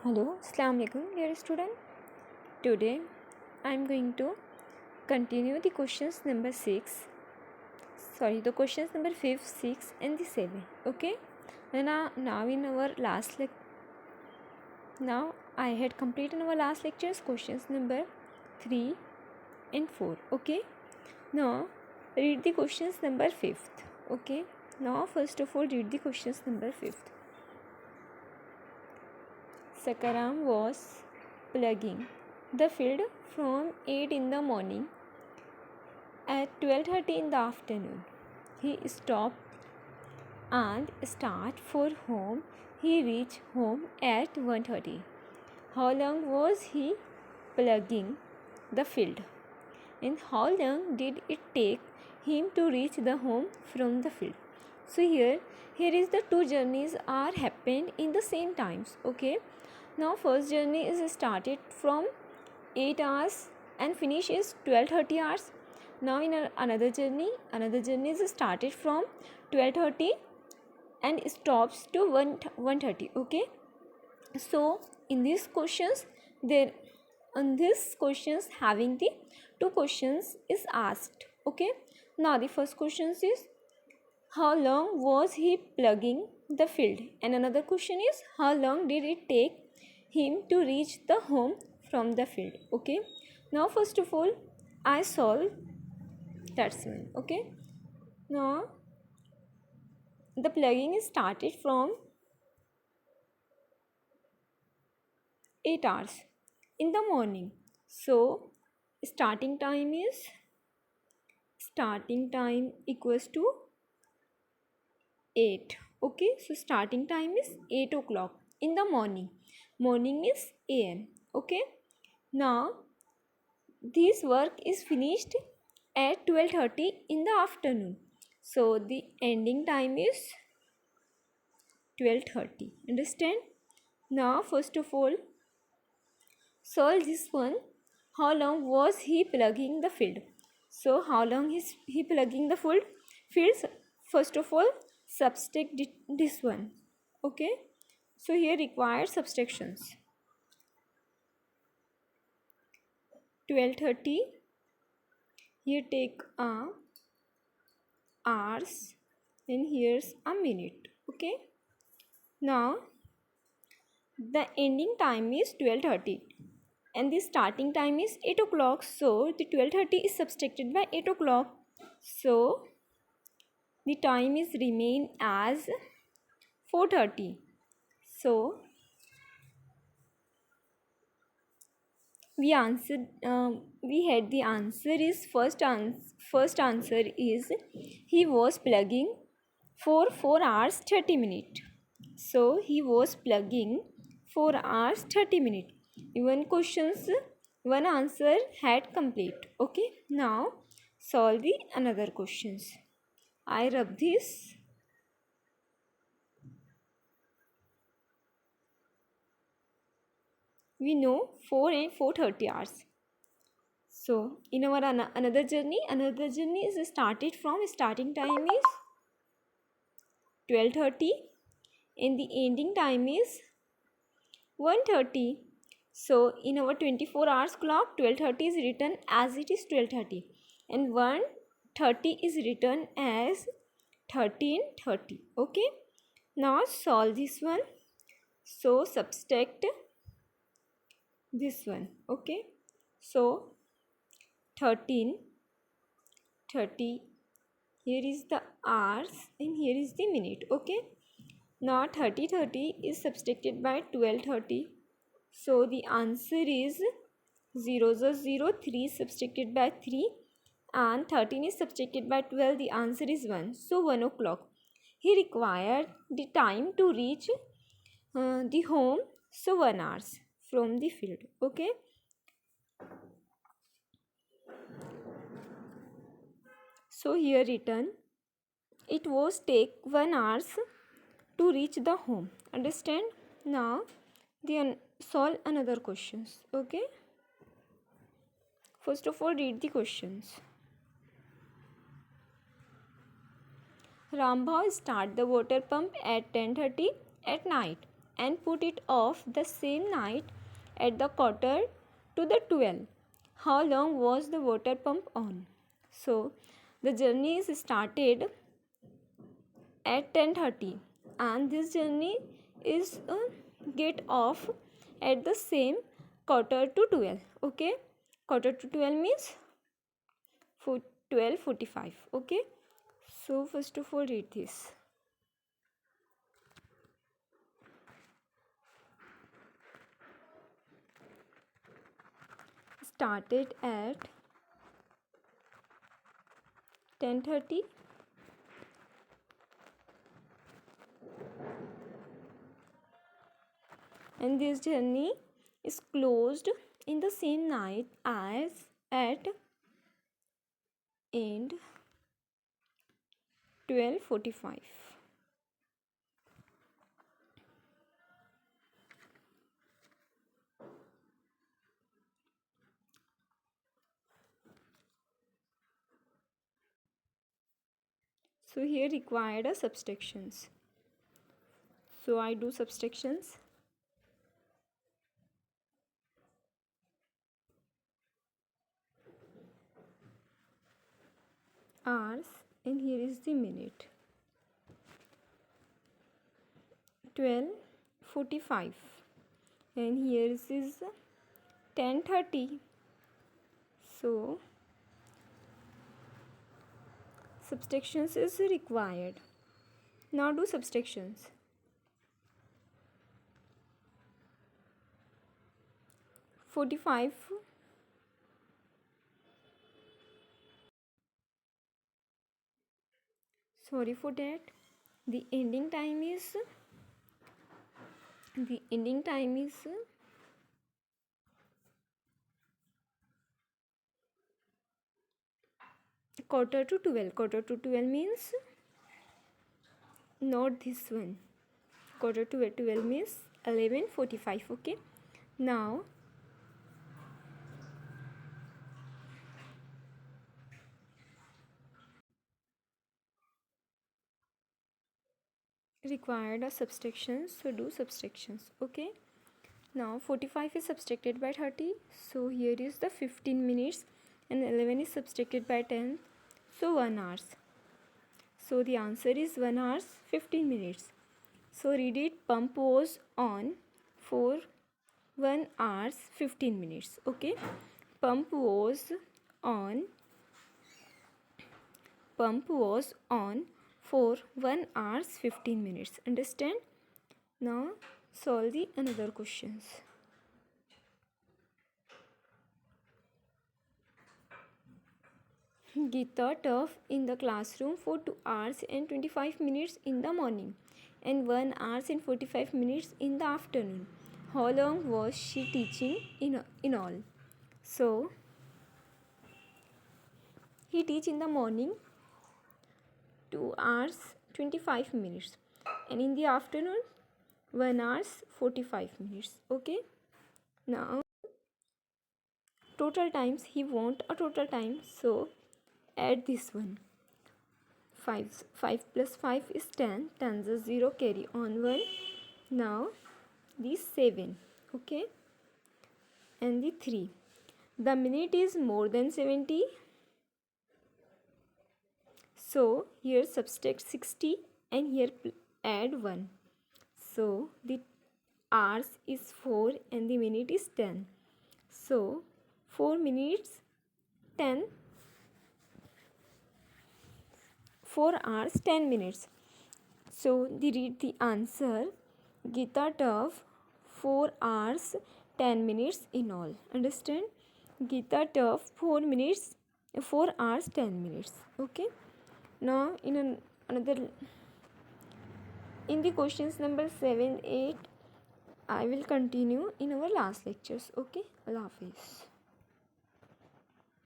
Hello, Assalamu alaikum, dear student. Today I am going to continue the questions number 6. The questions number 5, 6 and the 7. Okay. And now in our last now I had completed our last lectures questions number 3 and 4. Okay. Now read the questions number 5th. Okay. Now first of all read the questions number 5th. Sakaram was plugging the field from 8 in the morning. At 12:30 in the afternoon, he stopped and started for home. He reached home at 1:30. How long was he plugging the field? And how long did it take him to reach the home from the field? So here is the two journeys are happened in the same times. Okay. Now first journey is started from 8 hours and finish is 12:30 hours. Now in another journey is started from 12:30 and stops to 1:30. Okay. So in these questions having the two questions is asked. Okay. Now the first question is how long was he plugging the field, and another question is how long did it take him to reach the home from the field. Okay. Now first of all I solve that's one. Okay. Now the plugging is started from 8 hours in the morning. So starting time equals to 8. Okay. So starting time is 8 o'clock in the morning. Morning is AM. Okay. Now this work is finished at 12:30 in the afternoon. So the ending time is 12:30. Understand? Now first of all solve this one. How long was he plugging the field? So how long is he plugging the fields? First of all subtract this one. Okay. So here required subtractions. 12:30, here take hours and here's a minute. Okay. Now the ending time is 12:30 and the starting time is 8 o'clock. So the 12:30 is subtracted by 8 o'clock. So the time is remain as 4:30. So we had the answer is first answer is he was plugging for 4 hours 30 minutes. So he was plugging 4 hours 30 minutes. Even questions one answer had complete. Okay. Now solve the another questions. I rub this. We know 4 and 4:30 hours. So in our another journey is started from starting time is 12:30 and the ending time is 1:30. So in our 24 hours clock 12:30 is written as it is 12:30 and 1:30 is written as 13:30. Okay. Now solve this one. So subtract this one. Okay. So 13:30, here is the hours and here is the minute. Okay. Now 30:30 is subtracted by 12:30. So the answer is 0 0 3 subtracted by 3 and 13 is subtracted by 12. The answer is 1. So 1 o'clock. He required the time to reach the home. So 1 hours from the field. Okay. So here written it was take 1 hours to reach the home. Understand? Now then solve another questions. Okay. First of all read the questions. Rambhav start the water pump at 10:30 at night. and put it off the same night at the quarter to the 12. How long was the water pump on? So the journey is started at 10:30 and this journey is get off at the same quarter to 12. Okay, quarter to 12 means 12:45. Okay, so first of all read this. Started at 10:30 and this journey is closed in the same night as at end 12:45. So here required a subtractions. So I do subtractions. Hours and here is the minute. 12:45 and here is 10:30. So subtractions is required. Now do subtractions. 45. Sorry for that. The ending time is quarter to 12. Quarter to 12 means not this one. Quarter to 12 means 11:45. Okay, now required a subtraction, so do subtractions. Okay, now 45 is subtracted by 30, so here is the 15 minutes and 11 is subtracted by 10, so 1 hour. So the answer is 1 hour 15 minutes. So read it. Pump was on for 1 hour 15 minutes. Okay, pump was on for 1 hour 15 minutes. Understand? Now solve the another questions. Geeta taught in the classroom for 2 hours and 25 minutes in the morning and 1 hour and 45 minutes in the afternoon. How long was she teaching in all? So he teach in the morning 2 hours 25 minutes and in the afternoon 1 hour 45 minutes. Okay, now total times, he want a total time, so add this one. 5 plus 5 is 10. 10 is 0, carry on 1. Now this 7. Okay, and the 3. The minute is more than 70, so here subtract 60 and here add 1. So the hours is 4 and the minute is 10. So 4 minutes 10, 4 hours 10 minutes. So read the answer. Geeta taught 4 hours 10 minutes in all. Understand? Geeta taught 4 hours 10 minutes. Okay. Now another in the questions number 7, 8 I will continue in our last lectures. Okay. Allah Hafiz.